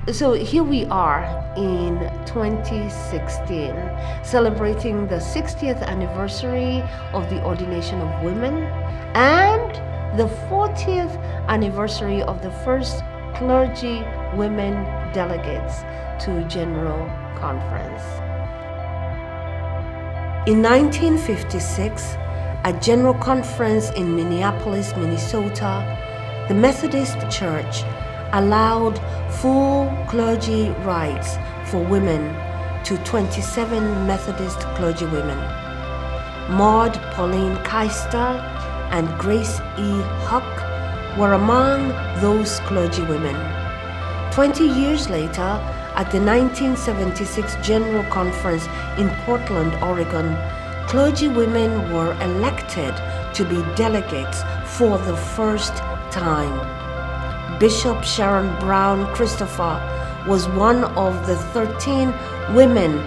So here we are in 2016, celebrating the 60th anniversary of the ordination of women and the 40th anniversary of the first clergy women delegates to General Conference. In 1956, at General Conference in Minneapolis, Minnesota, the Methodist Church allowed full clergy rights for women to 27 Methodist clergywomen. Maud Pauline Keister and Grace E. Huck were among those clergywomen. 20 years later, at the 1976 General Conference in Portland, Oregon, clergywomen were elected to be delegates for the first time. Bishop Sharon Brown Christopher was one of the 13 women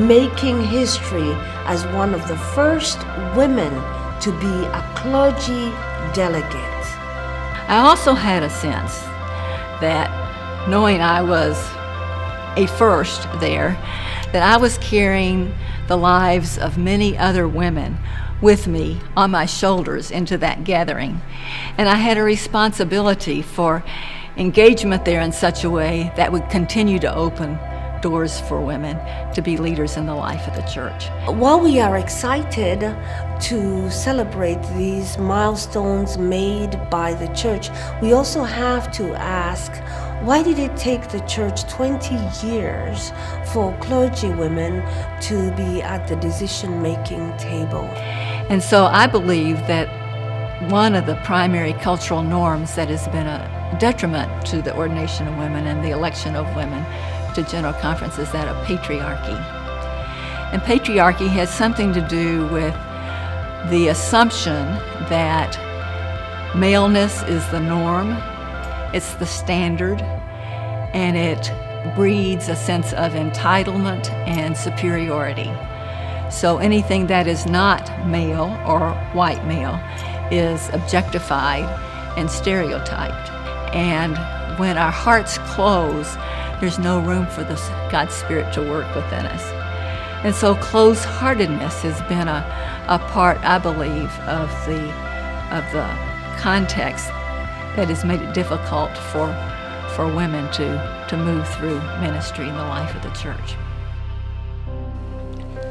making history as one of the first women to be a clergy delegate. I also had a sense that, knowing I was a first there, that I was carrying the lives of many other women with me on my shoulders into that gathering. And I had a responsibility for engagement there in such a way that would continue to open doors for women to be leaders in the life of the church. While we are excited to celebrate these milestones made by the church, we also have to ask, why did it take the church 20 years for clergy women to be at the decision-making table? And so I believe that one of the primary cultural norms that has been a detriment to the ordination of women and the election of women to General Conference is that of patriarchy. And patriarchy has something to do with the assumption that maleness is the norm, it's the standard, and it breeds a sense of entitlement and superiority. So anything that is not male or white male is objectified and stereotyped. And when our hearts close, there's no room for God's Spirit to work within us. And so closed-heartedness has been a part, I believe, of the context that has made it difficult for women to move through ministry in the life of the church.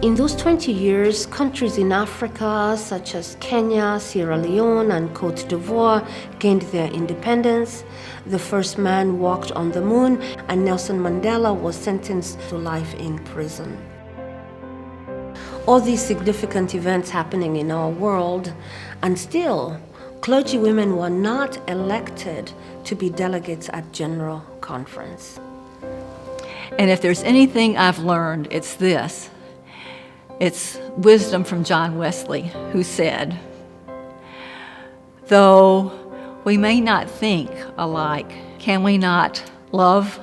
In those 20 years, countries in Africa such as Kenya, Sierra Leone, and Côte d'Ivoire gained their independence. The first man walked on the moon, and Nelson Mandela was sentenced to life in prison. All these significant events happening in our world, and still, clergy women were not elected to be delegates at General Conference. And if there's anything I've learned, it's this. It's wisdom from John Wesley, who said, "Though we may not think alike, can we not love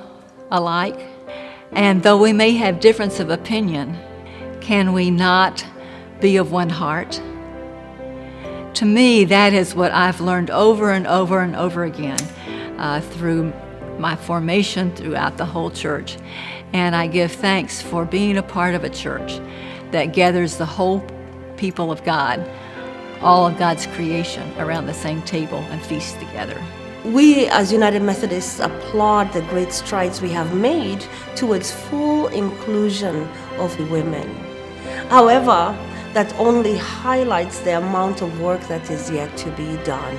alike? And though we may have difference of opinion, can we not be of one heart?" To me, that is what I've learned over and over and over again through my formation throughout the whole church. And I give thanks for being a part of a church that gathers the whole people of God, all of God's creation, around the same table and feast together. We as United Methodists applaud the great strides we have made towards full inclusion of women. However, that only highlights the amount of work that is yet to be done.